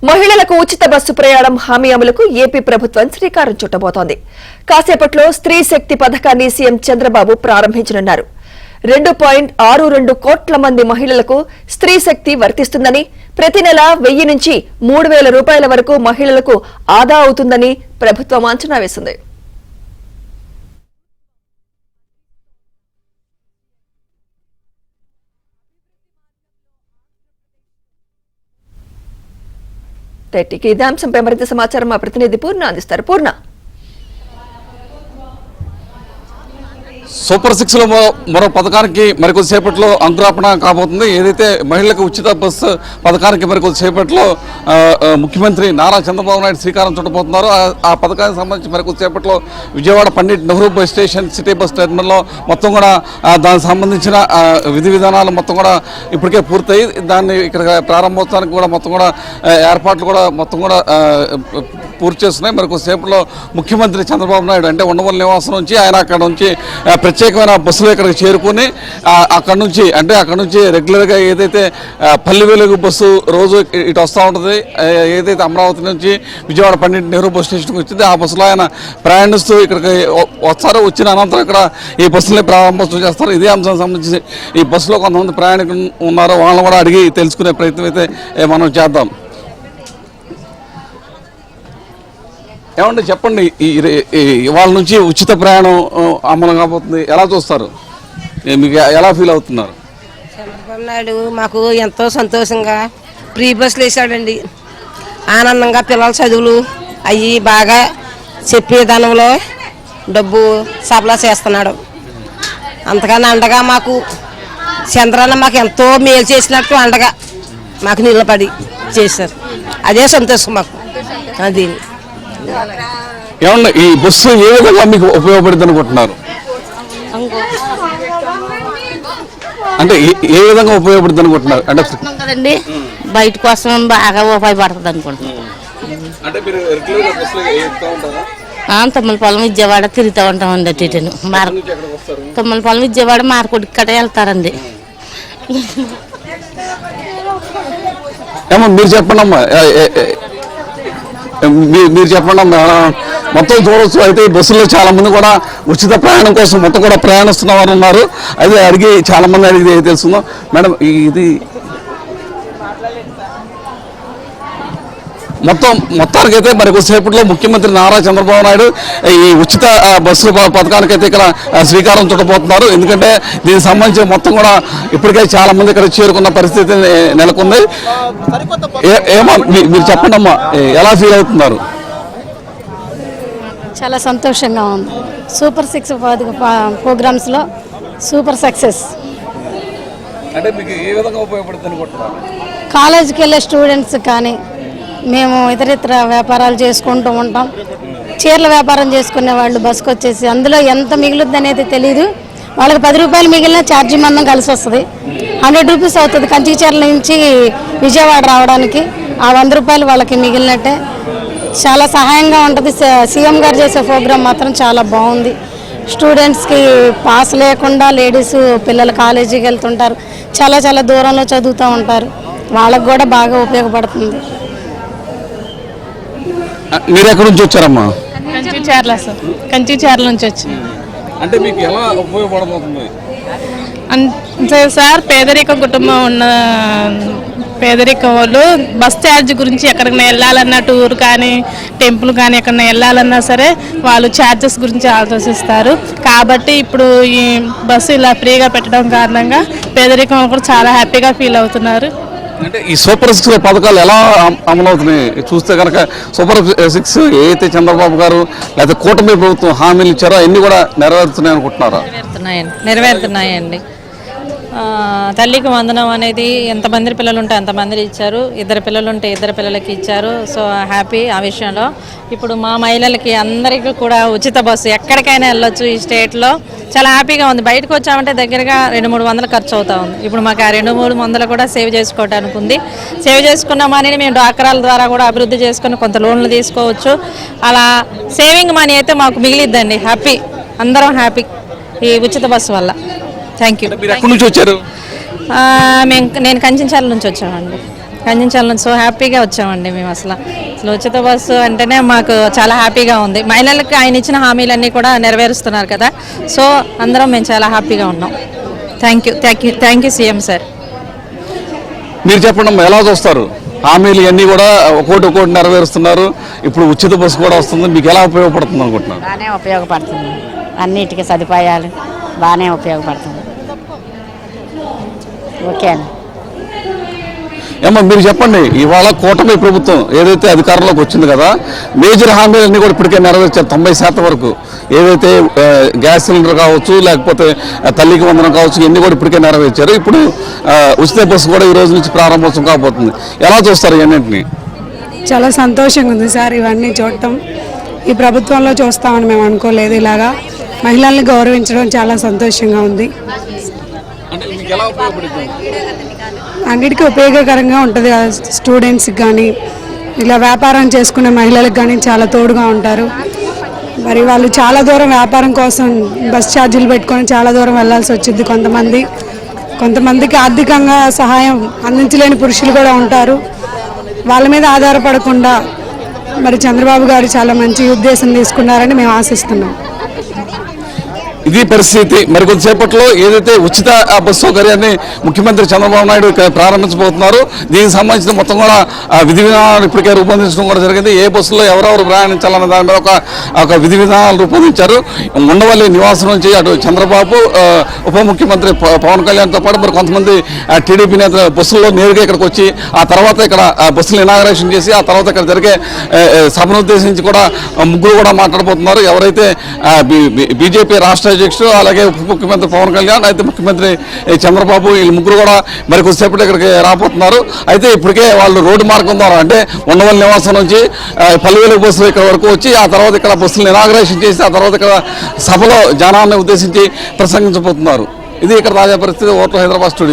మహిళలకు ఉచిత బస్సు ప్రయాణం హామీ అమలుకు ఏపీ ప్రభుత్వం శ్రీకారం చుట్టబోతోంది. కాసేపట్లో స్త్రీ శక్తి పథకాన్ని సీఎం చంద్రబాబు ప్రారంభించనున్నారు. 2.62 కోట్ల మంది మహిళలకు స్త్రీ శక్తి వర్తిస్తుందని, ప్రతి నెల 1000 నుంచి 3000 రూపాయల వరకు మహిళలకు ఆదా అవుతుందని ప్రభుత్వం అంచనా వేసింది. ఇదే అంశంపై మరింత సమాచారం మా ప్రతినిధి పూర్ణ అందిస్తారు. పూర్ణ, సూపర్ 6 లో మరో పథకానికి మరికొద్దిసేపట్లో అంకురార్పణ కాబోతుంది. ఏదైతే మహిళలకు ఉచిత బస్సు పథకానికి మరికొద్దిసేపట్లో ముఖ్యమంత్రి నారా చంద్రబాబు నాయుడు శ్రీకారం చుట్టబోతున్నారు. ఆ పథకానికి సంబంధించి మరికొద్దిసేపట్లో Vijayawada Pandit Nehru bus station city bus టెర్మినల్లో మొత్తం కూడా దానికి సంబంధించిన విధి విధానాలు మొత్తం కూడా ఇప్పటికే పూర్తయి దాన్ని ఇక్కడ ప్రారంభోత్సవానికి కూడా మొత్తం కూడా ఏర్పాట్లు కూడా మొత్తం కూడా పూర్తి చేస్తున్నాయి. మరికొద్దిసేపట్లో ముఖ్యమంత్రి చంద్రబాబు నాయుడు అంటే ఉండవల్లి నివాసం నుంచి ఆయన అక్కడ నుంచి ప్రత్యేకమైన బస్సులు ఇక్కడికి చేరుకుని అక్కడ నుంచి రెగ్యులర్గా ఏదైతే పల్లి వెలుగు బస్సు రోజు ఇటు వస్తూ ఉంటుంది, ఏదైతే అమరావతి నుంచి విజయవాడ పండిట్ నెహ్రూ బస్ స్టేషన్కి వచ్చింది ఆ బస్సులో ఆయన ప్రయాణిస్తూ ఇక్కడికి వస్తారు. వచ్చిన అనంతరం ఇక్కడ ఈ బస్సులని ప్రారంభోత్సవం చేస్తారు. ఇదే అంశానికి సంబంధించి ఈ బస్సులో కొంతమంది ప్రయాణికులు ఉన్నారు, వాళ్ళని కూడా అడిగి తెలుసుకునే ప్రయత్నం అయితే మనం చేద్దాం. ఏమంటే చెప్పండి, వాళ్ళ నుంచి ఉచిత ప్రయాణం అమలు కాబోతుంది, ఎలా చూస్తారు, మీకు ఎలా ఫీల్ అవుతున్నారు? చంద్రబాబు నాయుడు మాకు ఎంతో సంతోషంగా ఫ్రీ బస్సులు వేసాడండి. ఆనందంగా పిల్లల చదువులు అవి బాగా చెప్పే దానిలో డబ్బు సప్లై చేస్తున్నాడు. అంతకన్నా అండగా మాకు చంద్రన్న మాకు ఎంతో మేలు చేసినట్టు అండగా మాకు నిలబడి చేశారు. అదే సంతోషం మాకు. అది ఏమన్నా ఈ బస్సు ఏ విధంగా మీకు ఉపయోగపడుతుంది అనుకుంటున్నారు? అంటే ఏ విధంగా ఉపయోగపడుతుంది అనుకుంటున్నారు? అంటే కదండి బయట కోసం బాగా ఉపయోగపడుతుంది అనుకుంటున్నాను. తమ్మలపాలెం విజయవాడ తిరుగుతూ ఉంటామండి. అటు ఇటును తమ్మలపాలెం విజయవాడ మార్కెట్ కట్ట వెళ్తారండి. ఏమో మీరు చెప్పండి అమ్మా, మీరు చెప్పండి అమ్మా. మొత్తం చూడవచ్చు. అయితే ఈ బస్సులో చాలా మంది కూడా ఉచిత ప్రయాణం కోసం మొత్తం కూడా ప్రయాణిస్తున్న వారు ఉన్నారు. అయితే అడిగి చాలా మంది అడిగి తెలుసుకుందాం. మేడం, ఇది మొత్తానికైతే మరి కొద్దిసేపట్లో ముఖ్యమంత్రి నారా చంద్రబాబు నాయుడు ఈ ఉచిత బస్సు పథకానికైతే ఇక్కడ శ్రీకారం చుట్టబోతున్నారు. ఎందుకంటే దీనికి సంబంధించి మొత్తం కూడా ఇప్పటికే చాలా మంది ఇక్కడ చేరుకున్న పరిస్థితి నెలకొంది. ఏమో మీరు చెప్పండి అమ్మా, ఎలా ఫీల్ అవుతున్నారు? చాలా సంతోషంగా ఉంది. సూపర్ 6 ప్రోగ్రామ్స్లో సూపర్ సక్సెస్. అంటే మీకు ఏ విధంగా ఉపయోగపడుతుంది అనుకుంటున్నారు? కాలేజీకి వెళ్ళే స్టూడెంట్స్ కానీ, మేము ఇతరితర వ్యాపారాలు చేసుకుంటూ ఉంటాం. చీరల వ్యాపారం చేసుకునే వాళ్ళు బస్సుకు వచ్చేసి అందులో ఎంత మిగులుద్ది అనేది తెలియదు. వాళ్ళకి 10 రూపాయలు మిగిలిన ఛార్జీ మందం కలిసి వస్తుంది. 100 రూపీస్ అవుతుంది కంచి చీరల నుంచి విజయవాడ రావడానికి. ఆ 100 రూపాయలు వాళ్ళకి మిగిలినట్టే. చాలా సహాయంగా ఉంటుంది. సీఎం గారు చేసే ప్రోగ్రాం మాత్రం చాలా బాగుంది. స్టూడెంట్స్కి పాస్ లేకుండా లేడీస్ పిల్లలు కాలేజీకి వెళ్తుంటారు, చాలా చాలా దూరంలో చదువుతూ ఉంటారు, వాళ్ళకు కూడా బాగా ఉపయోగపడుతుంది. మీరు ఎక్కడి నుంచి వచ్చారమ్మా? కంచి చీరల నుంచి వచ్చి. అంటే మీకు ఎలా ఉపయోగపడబోతుంది? అంటే సార్, పేదరిక కుటుంబం ఉన్న పేదరిక వాళ్ళు బస్ ఛార్జ్ గురించి ఎక్కడికైనా వెళ్ళాలన్నా, టూర్ కానీ టెంపుల్ కానీ ఎక్కడైనా వెళ్ళాలన్నా సరే వాళ్ళు ఛార్జెస్ గురించి ఆలోచిస్తారు. కాబట్టి ఇప్పుడు ఈ బస్సు ఇలా ఫ్రీగా పెట్టడం కారణంగా పేదరికం కూడా చాలా హ్యాపీగా ఫీల్ అవుతున్నారు. అంటే ఈ సూపర్ 6 పథకాలు ఎలా అమలవుతున్నాయి చూస్తే కనుక, సూపర్ 6 ఏదైతే చంద్రబాబు గారు లేదా కూటమి ప్రభుత్వం హామీలు ఇచ్చారో అన్ని కూడా నెరవేరుతున్నాయి అనుకుంటున్నారా? నెరవేరుతున్నాయండి. తల్లికి వందనం అనేది ఎంతమంది పిల్లలు ఉంటే అంతమంది ఇచ్చారు. 2 పిల్లలు ఉంటే 2 పిల్లలకి ఇచ్చారు. సో హ్యాపీ ఆ విషయంలో. ఇప్పుడు మా మహిళలకి అందరికీ కూడా ఉచిత బస్సు ఎక్కడికైనా వెళ్ళొచ్చు ఈ స్టేట్లో. చాలా హ్యాపీగా ఉంది. బయటకు వచ్చామంటే దగ్గరగా 200-300 ఖర్చు అవుతా ఉంది. ఇప్పుడు మాకు ఆ 200-300 కూడా సేవ్ చేసుకోవడానికి ఉంది. సేవ్ చేసుకున్న మనీని మేము డ్వాక్రాల ద్వారా కూడా అభివృద్ధి చేసుకుని కొంత లోన్లు తీసుకోవచ్చు. అలా సేవింగ్ మనీ అయితే మాకు మిగిలిద్దండి. హ్యాపీ, అందరం హ్యాపీ ఈ ఉచిత బస్సు వల్ల. Thank you. మీరు ఎక్కడి నుంచి వచ్చారు? నేను కంచిచర్ల నుంచి వచ్చామండి. కంచెంచలం సో హ్యాపీగా వచ్చామండి మేము. అసలు ఉచిత బస్సు అంటేనే మాకు చాలా హ్యాపీగా ఉంది. మహిళలకు ఆయన ఇచ్చిన హామీలన్నీ కూడా నెరవేరుస్తున్నారు కదా, సో అందరం మేము చాలా హ్యాపీగా ఉన్నాం. Thank you CM sir. మీరు చెప్పండి అమ్మా, ఎలా చూస్తారు? హామీలు ఇవన్నీ కూడా ఒక్కోటి నెరవేరుస్తున్నారు. ఇప్పుడు ఉచిత బస్సు కూడా వస్తుంది, మీకు ఎలా ఉపయోగపడుతుంది అనుకుంటున్నారు? బాగానే ఉపయోగపడుతుంది, అన్నిటికీ సదుపాయాలు బాగానే ఉపయోగపడుతుంది. ఓకే అండి. ఏమో మీరు చెప్పండి, ఇవాళ కూటమి ప్రభుత్వం ఏదైతే అధికారంలోకి వచ్చింది కదా, మేజర్ హామీలన్నీ కూడా ఇప్పటికే నెరవేర్చారు 90% వరకు. ఏదైతే గ్యాస్ సిలిండర్ కావచ్చు, లేకపోతే తల్లికి వందనం కావచ్చు, ఇవన్నీ కూడా ఇప్పటికే నెరవేర్చారు. ఇప్పుడు ఉచిత బస్సు కూడా ఈ రోజు నుంచి ప్రారంభోత్సవం కాబోతుంది. ఎలా చూస్తారు ఇవన్నింటినీ? చాలా సంతోషంగా ఉంది సార్ ఇవన్నీ చూడటం. ఈ ప్రభుత్వంలో చూస్తామని మేము అనుకోలేదు. ఇలాగా మహిళల్ని గౌరవించడం చాలా సంతోషంగా ఉంది. అన్నిటికీ ఉపయోగకరంగా ఉంటుంది. స్టూడెంట్స్కి కానీ ఇలా వ్యాపారం చేసుకునే మహిళలకు కానీ చాలా తోడుగా ఉంటారు. మరి వాళ్ళు చాలా దూరం వ్యాపారం కోసం బస్ ఛార్జీలు పెట్టుకొని చాలా దూరం వెళ్ళాల్సి వచ్చింది. కొంతమందికి ఆర్థికంగా సహాయం అందించలేని పురుషులు కూడా ఉంటారు. వాళ్ళ మీద ఆధారపడకుండా మరి చంద్రబాబు గారు చాలా మంచి ఉద్దేశం తీసుకున్నారని మేము ఆశిస్తున్నాం. ఇది పరిస్థితి. మరి కొద్దిసేపట్లో ఏదైతే ఉచిత బస్సు సౌకర్యాన్ని ముఖ్యమంత్రి చంద్రబాబు నాయుడు ప్రారంభించబోతున్నారు, దీనికి సంబంధించిన మొత్తం కూడా విధి విధానాలు ఇప్పటికే రూపొందించడం కూడా జరిగింది. ఏ బస్సులో ఎవరెవరు ప్రయాణించాలన్న దాని మీద ఒక విధి విధానాలు రూపొందించారు. ఉండవల్లి నివాసం నుంచి అటు చంద్రబాబు, ఉప ముఖ్యమంత్రి పవన్ కళ్యాణ్తో పాటు మరి కొంతమంది టీడీపీ నేతలు బస్సుల్లో నేరుగా ఇక్కడికి వచ్చి ఆ తర్వాత ఇక్కడ బస్సులు ఇనాగరేషన్ చేసి ఆ తర్వాత ఇక్కడ జరిగే సభను ఉద్దేశించి కూడా ముగ్గురు కూడా మాట్లాడబోతున్నారు. ఎవరైతే బీజేపీ రాష్ట్ర అధ్యక్షుడు, అలాగే ఉప ముఖ్యమంత్రి పవన్ కళ్యాణ్, అయితే ముఖ్యమంత్రి చంద్రబాబు, వీళ్ళు ముగ్గురు కూడా మరి కొద్దిసేపటి ఇక్కడికి రాబోతున్నారు. అయితే ఇప్పటికే వాళ్ళు రోడ్డు మార్గం ద్వారా అంటే ఉండవల్లి నివాసం నుంచి పల్లెవేలు బస్సులు ఇక్కడ వరకు వచ్చి ఆ తర్వాత ఇక్కడ బస్సులను ఇనాగరేషన్ చేసి ఆ తర్వాత ఇక్కడ సభలో జనాన్ని ఉద్దేశించి ప్రసంగించబోతున్నారు. ఇది ఇక్కడ తాజా పరిస్థితి. ఓట్ల హైదరాబాద్ స్టూడియో.